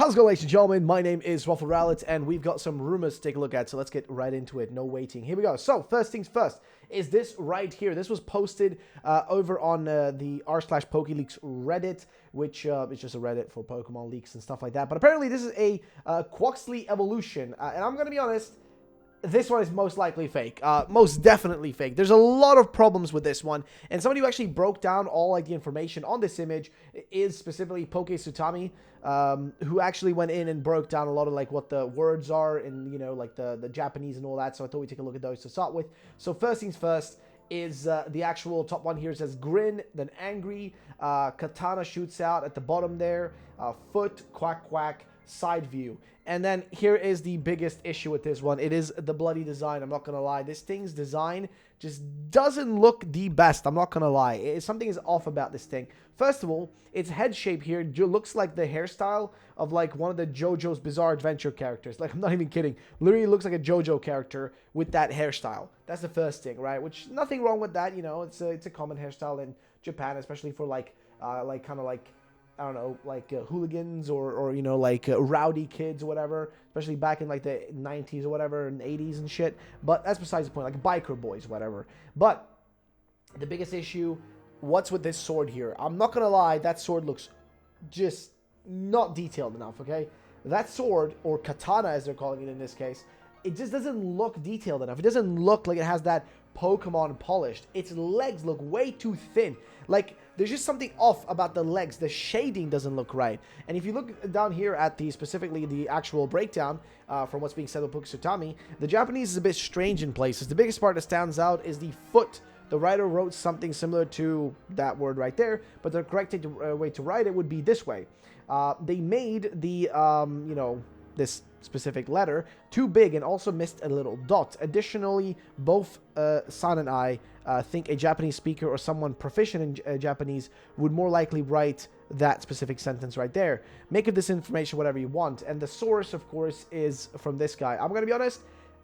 How's it going, ladies and gentlemen? My name is Violet, and we've got some rumors to take a look at, so let's get right into it. No waiting. Here we go. So, first things first, is this right here. This was posted over on the r/PokeLeaks Reddit, which is just a Reddit for Pokemon leaks and stuff like that. But apparently, this is a QUAXLY Evolution, and I'm going to be honest, this one is most likely fake. Most definitely fake. There's a lot of problems with this one. And somebody who actually broke down all like the information on this image is specifically Pokesutami, who actually went in and broke down a lot of like what the words are and, you know, like the Japanese and all that. So I thought we'd take a look at those to start with. So first things first is the actual top one here. It says grin, then angry, katana shoots out at the bottom there, foot, quack, quack, side view. And then here is the biggest issue with this one. It is the bloody design. I'm not going to lie. This thing's design just doesn't look the best. I'm not going to lie. Something is off about this thing. First of all, its head shape here looks like the hairstyle of like one of the JoJo's Bizarre Adventure characters. Like, I'm not even kidding. Literally looks like a JoJo character with that hairstyle. That's the first thing, right? Which, nothing wrong with that. You know, it's a common hairstyle in Japan, especially for like kind of like, I don't know, like hooligans or you know, like rowdy kids or whatever, especially back in like the 90s or whatever and 80s and shit. But that's besides the point, like biker boys, whatever. But the biggest issue, what's with this sword here? I'm not gonna lie, that sword looks just not detailed enough, okay? That sword, or katana as they're calling it in this case, it just doesn't look detailed enough. It doesn't look like it has that Pokemon polished. Its legs look way too thin. Like, there's just something off about the legs. The shading doesn't look right. And if you look down here at specifically the actual breakdown from what's being said with Pokesutami, the Japanese is a bit strange in places. The biggest part that stands out is the foot. The writer wrote something similar to that word right there, but the correct way to write it would be this way. They made the, you know, this specific letter too big and also missed a little dot. Additionally, both San and I think a Japanese speaker or someone proficient in Japanese would more likely write that specific sentence right there. Make of this information whatever you want. And the source, of course, is from this guy. I'm going to be honest,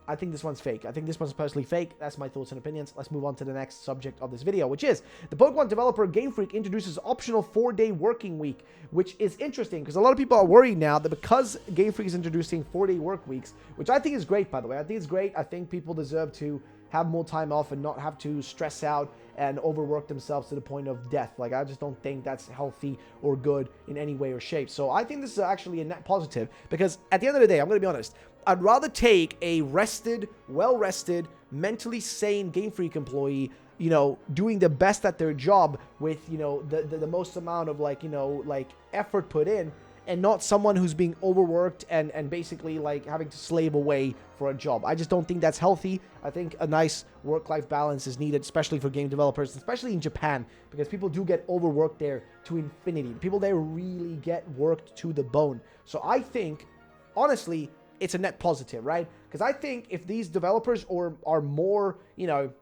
I think this one's fake. I think this one's personally fake. That's my thoughts and opinions. Let's move on to the next subject of this video, which is the Pokemon developer Game Freak introduces optional 4-day working week, which is interesting because a lot of people are worried now that because Game Freak is introducing 4-day work weeks, which I think is great, by the way. I think it's great. I think people deserve to have more time off and not have to stress out and overwork themselves to the point of death. Like, I just don't think that's healthy or good in any way or shape. So I think this is actually a net positive because at the end of the day, I'm going to be honest, I'd rather take a rested, well-rested, mentally sane Game Freak employee, you know, doing the best at their job with, you know, the most amount of, like, you know, like, effort put in, and not someone who's being overworked and basically, like, having to slave away for a job. I just don't think that's healthy. I think a nice work-life balance is needed, especially for game developers, especially in Japan, because people do get overworked there to infinity. People there really get worked to the bone. So I think, honestly, it's a net positive, right? Because I think if these developers are more, you know,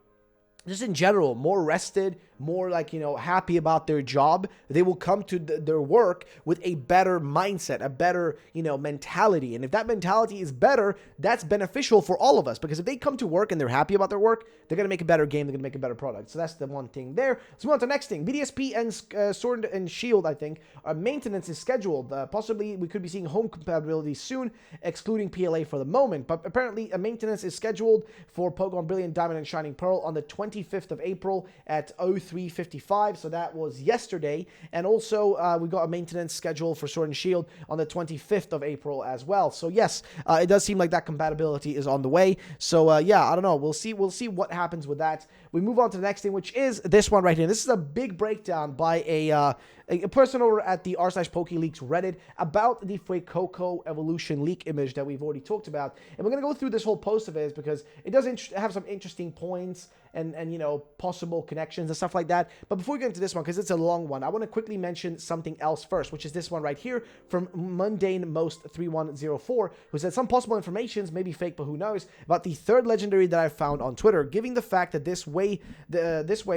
just in general, more rested, more like, you know, happy about their job, they will come to their work with a better mindset, a better, you know, mentality. And if that mentality is better, that's beneficial for all of us. Because if they come to work and they're happy about their work, they're going to make a better game, they're going to make a better product. So that's the one thing there. Let's move on to the next thing. BDSP and Sword and Shield, I think, maintenance is scheduled. Possibly we could be seeing home compatibility soon, excluding PLA for the moment. But apparently a maintenance is scheduled for Pokemon Brilliant Diamond and Shining Pearl on the 25th of April at 03:55, so that was yesterday. And also we got a maintenance schedule for Sword and Shield on the 25th of April as well. So yes, it does seem like that compatibility is on the way. So yeah, I don't know, we'll see what happens with that. We move on to the next thing, which is this one right here. This is a big breakdown by a person over at the r/PokeLeaks Reddit about the Fuecoco evolution leak image that we've already talked about. And we're going to go through this whole post of his because it does have some interesting points and you know, possible connections and stuff like that. But before we get into this one, because it's a long one, I want to quickly mention something else first, which is this one right here from Mundane Most 3104, who said some possible informations, maybe fake, but who knows, about the third legendary that I found on Twitter, giving the fact that this way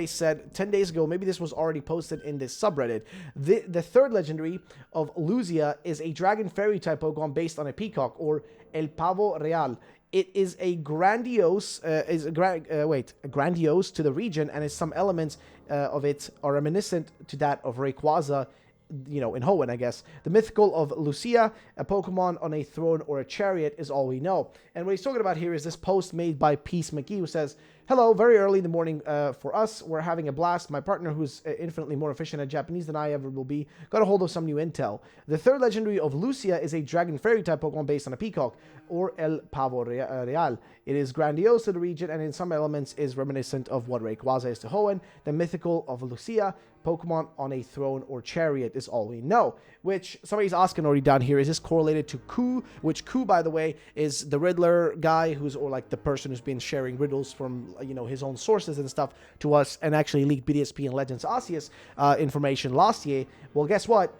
said 10 days ago, maybe this was already posted in this subreddit. The third legendary of Luzia is a dragon fairy type Pokemon based on a peacock, or El Pavo Real. It is a grandiose, grandiose to the region, and some elements of it are reminiscent to that of Rayquaza in Hoenn, I guess. The mythical of Lucia, a Pokemon on a throne or a chariot, is all we know. And what he's talking about here is this post made by Peace McGee, who says, hello, very early in the morning for us. We're having a blast. My partner, who's infinitely more efficient at Japanese than I ever will be, got a hold of some new intel. The third legendary of Lucia is a dragon fairy type Pokemon based on a peacock, or El Pavo Real. It is grandiose to the region and in some elements is reminiscent of what Rayquaza is to Hoenn. The mythical of Lucia, Pokemon on a throne or chariot, is all we know. Which somebody's asking already down here, is this correlated to Ku? Which Ku, by the way, is the Riddler guy or like the person who's been sharing riddles from his own sources and stuff to us, and actually leaked BDSP and Legends Arceus information last year. Well, guess what?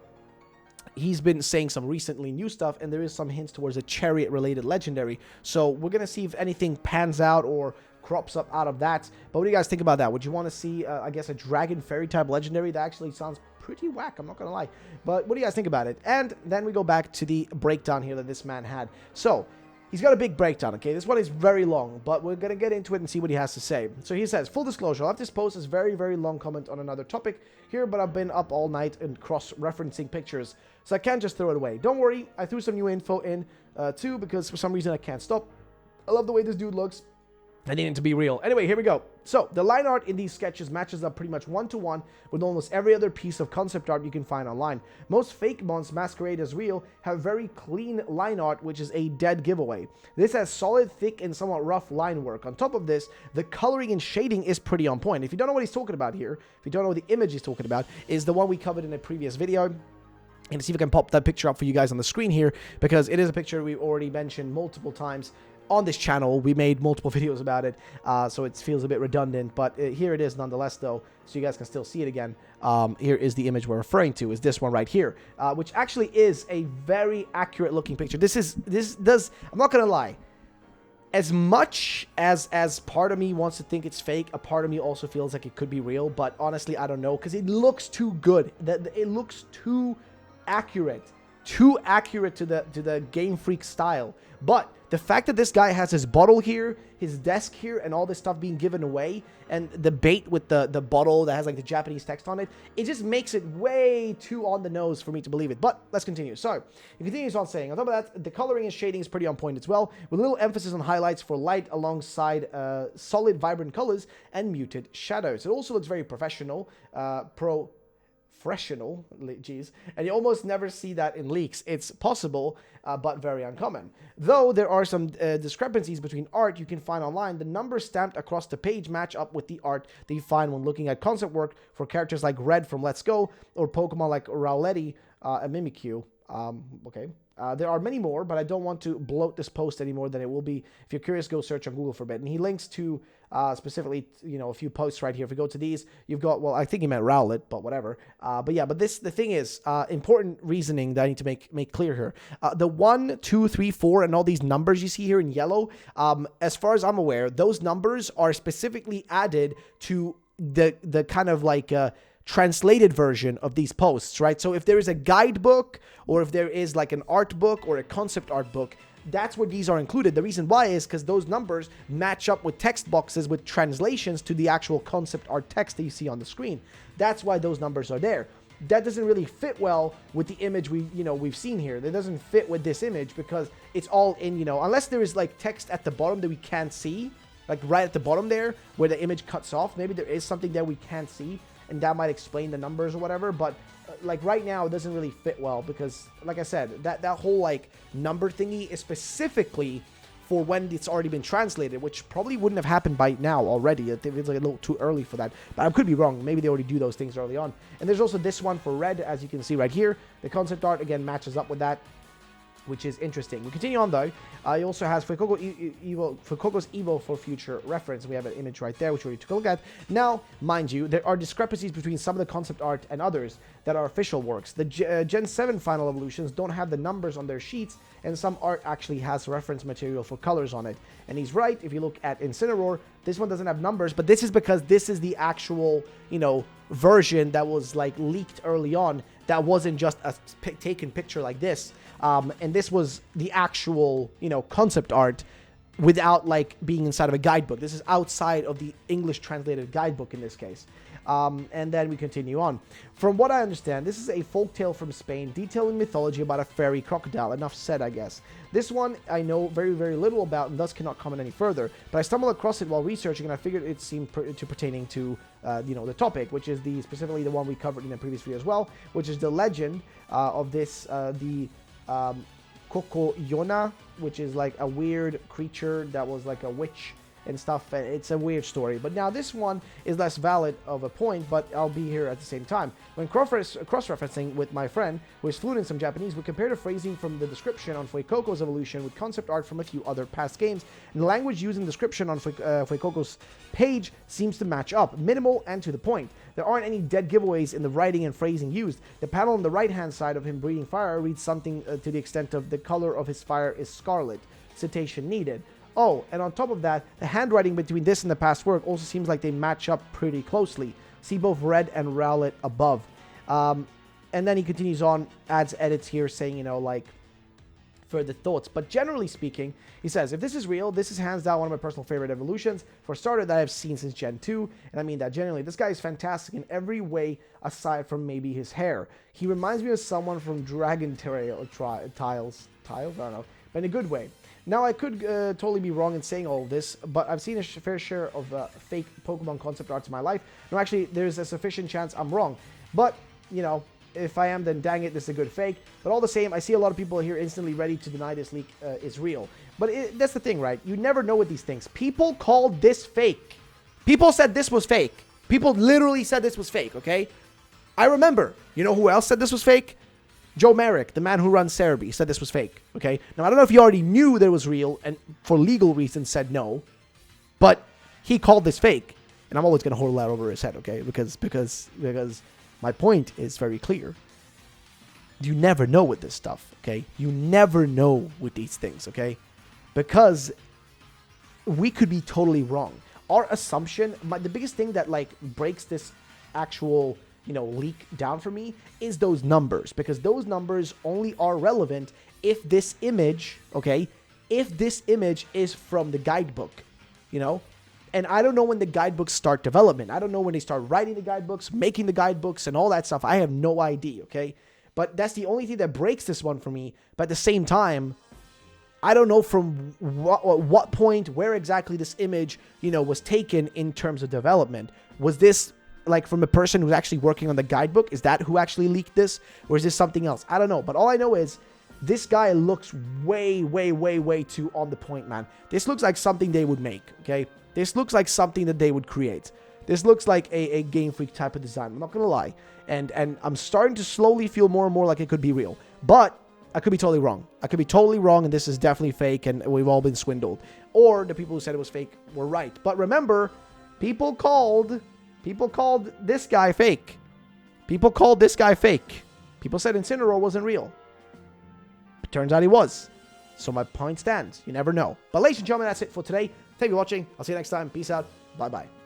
He's been saying some recently new stuff, and there is some hints towards a chariot-related legendary. So we're going to see if anything pans out or crops up out of that. But what do you guys think about that? Would you want to see, I guess, a dragon fairy-type legendary? That actually sounds pretty whack, I'm not going to lie. But what do you guys think about it? And then we go back to the breakdown here that this man had. So he's got a big breakdown, okay? This one is very long, but we're going to get into it and see what he has to say. So he says, full disclosure, I'll have this post as very, very long comment on another topic here, but I've been up all night and cross-referencing pictures, so I can't just throw it away. Don't worry, I threw some new info in, too, because for some reason I can't stop. I love the way this dude looks. I need it to be real. Anyway, here we go. So, the line art in these sketches matches up pretty much one-to-one with almost every other piece of concept art you can find online. Most fake mons masquerade as real have very clean line art, which is a dead giveaway. This has solid, thick, and somewhat rough line work. On top of this, the coloring and shading is pretty on point. If you don't know what he's talking about here, if you don't know what the image he's talking about, is the one we covered in a previous video. And see if I can pop that picture up for you guys on the screen here, because it is a picture we've already mentioned multiple times on this channel. We made multiple videos about it, so it feels a bit redundant, but here it is nonetheless, though, so you guys can still see it again. Here is the image we're referring to, is this one right here, which actually is a very accurate looking picture. This does, I'm not gonna lie, as much as part of me wants to think it's fake, a part of me also feels like it could be real, but honestly, I don't know, because it looks too good. It looks too accurate to the Game Freak style. But the fact that this guy has his bottle here, his desk here, and all this stuff being given away, and the bait with the bottle that has like the Japanese text on it, it just makes it way too on the nose for me to believe it. But let's continue. So, he continues on saying, on top of that, the coloring and shading is pretty on point as well, with a little emphasis on highlights for light alongside solid, vibrant colors and muted shadows. It also looks very professional, professional, geez, and you almost never see that in leaks. It's possible, but very uncommon. Though there are some discrepancies between art you can find online, the numbers stamped across the page match up with the art that you find when looking at concept work for characters like Red from Let's Go, or Pokemon like Rowlett and Mimikyu. Okay. There are many more, but I don't want to bloat this post any more than it will be. If you're curious, go search on Google for a bit. And he links to specifically, a few posts right here. If we go to these, you've got, well, I think he meant Rowlett, but whatever. But yeah, but the thing is, important reasoning that I need to make clear here. The 1, 2, 3, 4, and all these numbers you see here in yellow, as far as I'm aware, those numbers are specifically added to the kind of like translated version of these posts, right? So if there is a guidebook, or if there is like an art book or a concept art book, that's where these are included. The reason why is because those numbers match up with text boxes with translations to the actual concept art text that you see on the screen. That's why those numbers are there. That doesn't really fit well with the image we've seen here. That doesn't fit with this image because it's all in, unless there is like text at the bottom that we can't see, like right at the bottom there where the image cuts off. Maybe there is something there we can't see, and that might explain the numbers or whatever, but like right now it doesn't really fit well because, like I said, that whole like number thingy is specifically for when it's already been translated, which probably wouldn't have happened by now already. I think it's like a little too early for that, but I could be wrong. Maybe they already do those things early on. And there's also this one for Red, as you can see right here. The concept art again matches up with that, which is interesting. We continue on though. He also has Fuecoco's Evo for future reference. We have an image right there, which we already took a look at. Now, mind you, there are discrepancies between some of the concept art and others that are official works. The Gen 7 final evolutions don't have the numbers on their sheets, and some art actually has reference material for colors on it. And he's right. If you look at Incineroar, this one doesn't have numbers, but this is because this is the actual, version that was like leaked early on. That wasn't just a taken picture like this. And this was the actual, concept art without like being inside of a guidebook. This is outside of the English translated guidebook in this case. And then we continue on. From what I understand, this is a folktale from Spain detailing mythology about a fairy crocodile. Enough said, I guess. This one I know very, very little about and thus cannot comment any further. But I stumbled across it while researching, and I figured it seemed pertaining to, the topic, which is specifically the one we covered in a previous video as well, which is the legend of this, Cocoyona, which is like a weird creature that was like a witch and stuff. It's a weird story. But now this one is less valid of a point, but I'll be here at the same time. When cross-referencing with my friend, who is fluent in some Japanese, we compared the phrasing from the description on Fuecoco's evolution with concept art from a few other past games, and the language used in the description on Fuecoco's page seems to match up, minimal and to the point. There aren't any dead giveaways in the writing and phrasing used. The panel on the right-hand side of him breathing fire reads something to the extent of, "The color of his fire is scarlet. Citation needed." Oh, and on top of that, the handwriting between this and the past work also seems like they match up pretty closely. See both red and violet above. And then he continues on, adds edits here saying, further thoughts. But generally speaking, he says, if this is real, this is hands down one of my personal favorite evolutions, for a starter, that I've seen since Gen 2. And I mean that genuinely. This guy is fantastic in every way aside from maybe his hair. He reminds me of someone from Dragon Tiles? I don't know. But in a good way. Now, I could totally be wrong in saying all of this, but I've seen a fair share of fake Pokemon concept arts in my life. No, actually, there's a sufficient chance I'm wrong. But, if I am, then dang it, this is a good fake. But all the same, I see a lot of people here instantly ready to deny this leak is real. But that's the thing, right? You never know with these things. People called this fake. People said this was fake. People literally said this was fake, okay? I remember. You know who else said this was fake? Joe Merrick, the man who runs Cerebi, said this was fake, okay? Now, I don't know if he already knew that it was real and for legal reasons said no, but he called this fake. And I'm always going to hold that over his head, okay? Because my point is very clear. You never know with this stuff, okay? You never know with these things, okay? Because we could be totally wrong. Our assumption, the biggest thing that, breaks this actual leak down for me is those numbers, because those numbers only are relevant if this image, if this image is from the guidebook, and I don't know when the guidebooks start development. I don't know when they start writing the guidebooks, making the guidebooks and all that stuff. I have no idea, but that's the only thing that breaks this one for me. But at the same time, I don't know from what point, where exactly this image, was taken in terms of development. Was this from a person who's actually working on the guidebook? Is that who actually leaked this? Or is this something else? I don't know. But all I know is this guy looks way, way, way, way too on the point, man. This looks like something they would make, okay? This looks like something that they would create. This looks like a Game Freak type of design. I'm not going to lie. And I'm starting to slowly feel more and more like it could be real. But I could be totally wrong. I could be totally wrong, and this is definitely fake, and we've all been swindled. Or the people who said it was fake were right. But remember, people called this guy fake. People called this guy fake. People said Incineroar wasn't real. It turns out he was. So my point stands. You never know. But ladies and gentlemen, that's it for today. Thank you for watching. I'll see you next time. Peace out. Bye-bye.